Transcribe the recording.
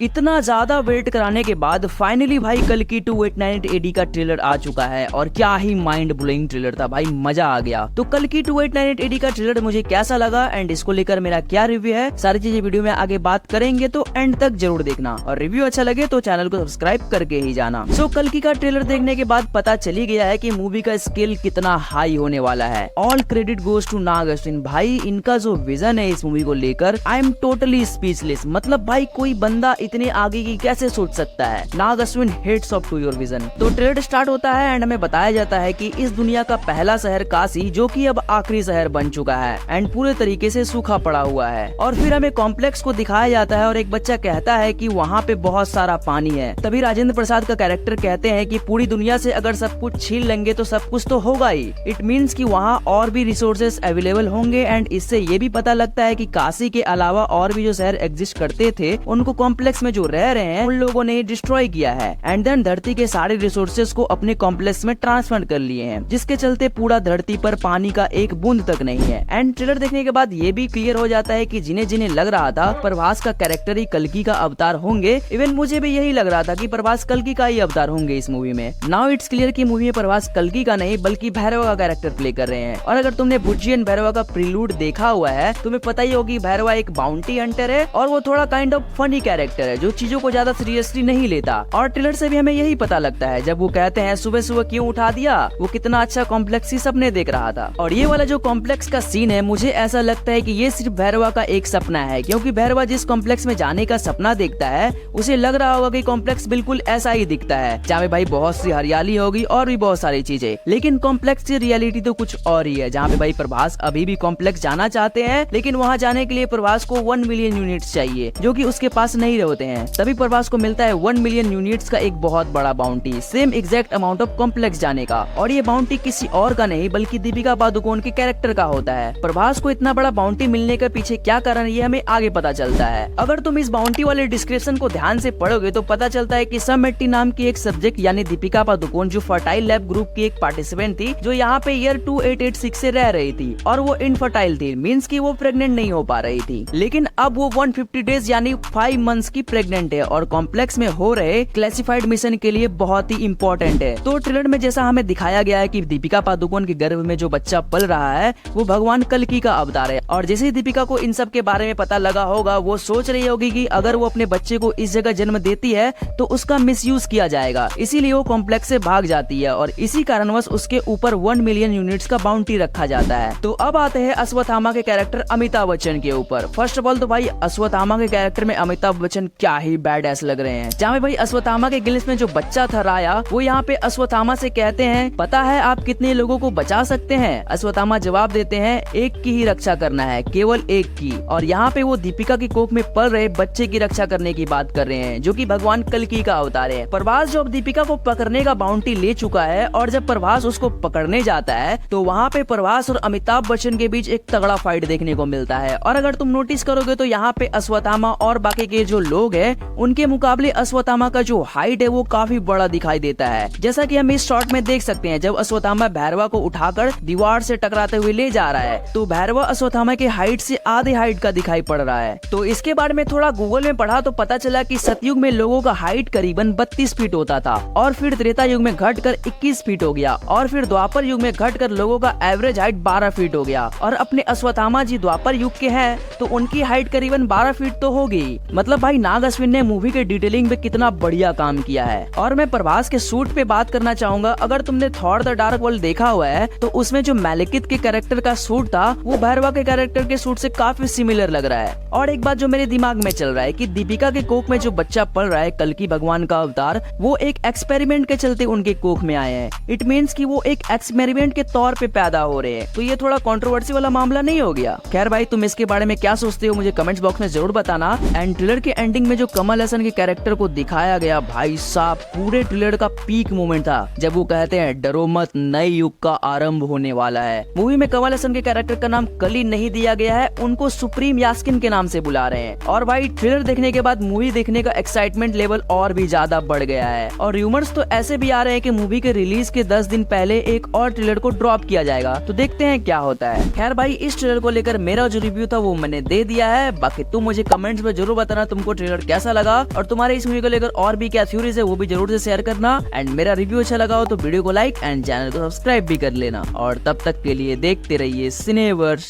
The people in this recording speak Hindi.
इतना ज्यादा वेट कराने के बाद फाइनली भाई कल्कि 2898 एडी का ट्रेलर आ चुका है और क्या ही माइंड ब्लोइंग ट्रेलर था भाई, मजा आ गया। तो कल्कि 2898 एडी का ट्रेलर मुझे कैसा लगा एंड इसको लेकर मेरा क्या रिव्यू है, सारी चीजें वीडियो में आगे बात करेंगे, तो एंड तक जरूर देखना और रिव्यू अच्छा लगे तो चैनल को सब्सक्राइब करके ही जाना। सो कल्कि का ट्रेलर देखने के बाद पता चली गया है कि मूवी का स्केल कितना हाई होने वाला है। ऑल क्रेडिट गोज टू नाग अश्विन। भाई इनका जो विजन है इस मूवी को लेकर, आई एम टोटली स्पीचलेस। मतलब भाई कोई बंदा इतने आगे की कैसे सोच सकता है। Nag Ashwin, hats off to your vision. तो ट्रेलर स्टार्ट होता है एंड हमें बताया जाता है कि इस दुनिया का पहला शहर काशी, जो कि अब आखिरी शहर बन चुका है एंड पूरे तरीके से सूखा पड़ा हुआ है। और फिर हमें कॉम्प्लेक्स को दिखाया जाता है और एक बच्चा कहता है कि वहाँ पे बहुत सारा पानी है। तभी राजेंद्र प्रसाद का कैरेक्टर कहते हैं कि पूरी दुनिया से अगर सब कुछ छीन लेंगे तो सब कुछ तो होगा ही। इट मीन्स कि वहाँ और भी रिसोर्सेस अवेलेबल होंगे एंड इससे ये भी पता लगता है कि काशी के अलावा और भी जो शहर एग्जिस्ट करते थे उनको कॉम्प्लेक्स में जो रह रहे हैं उन लोगों ने डिस्ट्रॉय किया है एंड देन धरती के सारे रिसोर्सेज को अपने कॉम्प्लेक्स में ट्रांसफर कर लिए हैं, जिसके चलते पूरा धरती पर पानी का एक बूंद तक नहीं है। एंड ट्रेलर देखने के बाद ये भी क्लियर हो जाता है कि जिन्हें जिन्हें लग रहा था प्रभास का कैरेक्टर ही कल्कि का अवतार होंगे, इवन मुझे भी यही लग रहा था कि प्रभास कल्कि का ही अवतार होंगे इस मूवी में। नाउ इट्स क्लियर कि मूवी में प्रभास कल्कि का नहीं बल्कि भैरवा का कैरेक्टर प्ले कर रहे हैं। और अगर तुमने बुज्जी एंड भैरवा का प्रीलूड देखा हुआ है तुम्हें पता ही होगी भैरवा एक बाउंटी हंटर है और वो थोड़ा काइंड ऑफ फनी कैरेक्टर है जो चीजों को ज्यादा सीरियसली नहीं लेता। और ट्रेलर से भी हमें यही पता लगता है जब वो कहते हैं सुबह सुबह क्यों उठा दिया, वो कितना अच्छा कॉम्प्लेक्स ही सपने देख रहा था। और ये वाला जो कॉम्प्लेक्स का सीन है मुझे ऐसा लगता है कि ये सिर्फ भैरवा का एक सपना है, क्योंकि भैरवा जिस कॉम्प्लेक्स में जाने का सपना देखता है उसे लग रहा होगा कि कॉम्प्लेक्स बिल्कुल ऐसा ही दिखता है जहाँ पे भाई बहुत सी हरियाली होगी और भी बहुत सारी चीजें। लेकिन कॉम्प्लेक्स की रियलिटी तो कुछ और ही है, जहाँ पे भाई प्रभास अभी भी कॉम्प्लेक्स जाना चाहते हैं लेकिन वहाँ जाने के लिए प्रभास को 1 मिलियन यूनिट्स चाहिए जो कि उसके पास नहीं होते हैं। तभी प्रभास को मिलता है 1 मिलियन यूनिट्स का एक बहुत बड़ा bounty, same exact amount of complex जाने का। और ये बाउंटी किसी और का नहीं बल्कि दीपिका पादुकोण के कैरेक्टर का होता है। प्रभास को इतना बड़ा बाउंटी मिलने के पीछे क्या कारण है ये हमें आगे पता चलता है। अगर तुम इस बाउंटी वाले डिस्क्रिप्शन को ध्यान से पढ़ोगे तो पता चलता है कि सम 80 नाम की एक सब्जेक्ट यानी दीपिका पादुकोण जो फर्टाइल लैब ग्रुप की एक पार्टिसिपेंट थी, जो यहाँ पे ईयर 2886 से रह रही थी और वो इनफर्टाइल थी, मीन्स की वो प्रेग्नेंट नहीं हो पा रही थी। लेकिन अब वो 150 डेज यानी 5 मंथ्स की प्रेग्नेंट है और कॉम्प्लेक्स में हो रहे क्लासिफाइड मिशन के लिए बहुत ही इम्पोर्टेंट है। तो ट्रेलर में जैसा हमें दिखाया गया है कि दीपिका पादुकोण के गर्भ में जो बच्चा पल रहा है वो भगवान कल्कि का अवतार है। और जैसे ही दीपिका को इन सब के बारे में पता लगा होगा वो सोच रही होगी कि अगर वो अपने बच्चे को इस जगह जन्म देती है तो उसका मिसयूज किया जाएगा, इसीलिए वो कॉम्प्लेक्स से भाग जाती है और इसी कारणवश उसके ऊपर 1 मिलियन यूनिट्स का बाउंटी रखा जाता है। तो अब आते हैं अश्वत्थामा के कैरेक्टर अमिताभ बच्चन के ऊपर। फर्स्ट ऑफ ऑल तो भाई अश्वत्थामा के कैरेक्टर में अमिताभ बच्चन क्या ही बैड एस लग रहे हैं। जहाँ भाई अश्वत्थामा के गिल्स में जो बच्चा था राया, वो यहाँ पे अश्वत्थामा से कहते हैं पता है आप कितने लोगों को बचा सकते हैं। अश्वत्थामा जवाब देते हैं एक की ही रक्षा करना है, केवल एक की। और यहाँ पे वो दीपिका की कोख में पल रहे बच्चे की रक्षा करने की बात कर रहे हैं जो कि भगवान कल्कि का अवतार है। प्रभास जो अब दीपिका को पकड़ने का बाउंटी ले चुका है और जब प्रभास उसको पकड़ने जाता है तो वहाँ पे प्रभास और अमिताभ बच्चन के बीच एक तगड़ा फाइट देखने को मिलता है। और अगर तुम नोटिस करोगे तो यहाँ पे अश्वत्थामा और बाकी के जो लोग हैं उनके मुकाबले अश्वत्थामा का जो हाइट है वो काफी बड़ा दिखाई देता है। जैसा कि हम इस शॉट में देख सकते हैं जब अश्वत्थामा भैरवा को उठाकर दीवार से टकराते हुए ले जा रहा है तो भैरवा अश्वत्थामा के हाइट से आधे हाइट का दिखाई पड़ रहा है। तो इसके बारे में थोड़ा गूगल में पढ़ा तो पता चला कि सतयुग में लोगों का हाइट करीबन 32 फीट होता था और फिर त्रेता युग में घटकर 21 फीट हो गया और फिर द्वापर युग में घटकर लोगों का एवरेज हाइट 12 फीट हो गया। और अपने अश्वत्थामा जी द्वापर युग के हैं तो उनकी हाइट करीबन 12 फीट तो होगी। मतलब भाई नाग अश्विन ने मूवी के डिटेलिंग पे कितना बढ़िया काम किया है। और मैं प्रभास के सूट पे बात करना चाहूंगा। अगर तुमने थॉर द डार्क वर्ल्ड देखा हुआ है तो उसमें जो मैलेकित के कैरेक्टर का सूट था वो भैरवा के कैरेक्टर के सूट से काफी सिमिलर लग रहा है। और एक बात जो मेरे दिमाग में चल रहा है कि दीपिका के कोख में जो बच्चा पल रहा है कल्कि भगवान का अवतार, वो एक एक्सपेरिमेंट के चलते उनके कोख में आए हैं। इट मीन्स कि वो एक एक्सपेरिमेंट के तौर पे पैदा हो रहे हैं। तो ये थोड़ा कंट्रोवर्सी वाला मामला नहीं हो गया? खैर भाई तुम इसके बारे में क्या सोचते हो मुझे कमेंट्स बॉक्स में जरूर बताना। एंड ट्रेलर के एंडिंग में जो कमल हसन के कैरेक्टर को दिखाया गया, भाई साहब पूरे ट्रेलर का पीक मोमेंट था जब वो कहते हैं डरो मत, नए युग का आरंभ होने वाला है। मूवी में कमल हसन के कैरेक्टर का नाम कली नहीं दिया गया है, उनको सुप्रीम यास्किन के नाम से बुला रहे हैं। और भाई ट्रेलर देखने के बाद मूवी देखने का एक्साइटमेंट लेवल और भी ज्यादा बढ़ गया है। और रूमर्स तो ऐसे भी आ रहे हैं कि मूवी के रिलीज के 10 दिन पहले एक और ट्रेलर को ड्रॉप किया जाएगा, तो देखते हैं क्या होता है। खैर भाई इस ट्रेलर को लेकर मेरा जो रिव्यू था वो मैंने दे दिया है। बाकी तुम मुझे कमेंट्स में जरूर बताना तुमको ट्रेलर कैसा लगा और तुम्हारे इस मूवी को लेकर और भी क्या थ्योरीज है वो भी जरूर से शेयर करना। एंड मेरा रिव्यू अच्छा लगा हो तो वीडियो को लाइक एंड चैनल को सब्सक्राइब भी कर लेना। और तब तक के लिए देखते रहिए सिनेवर्स।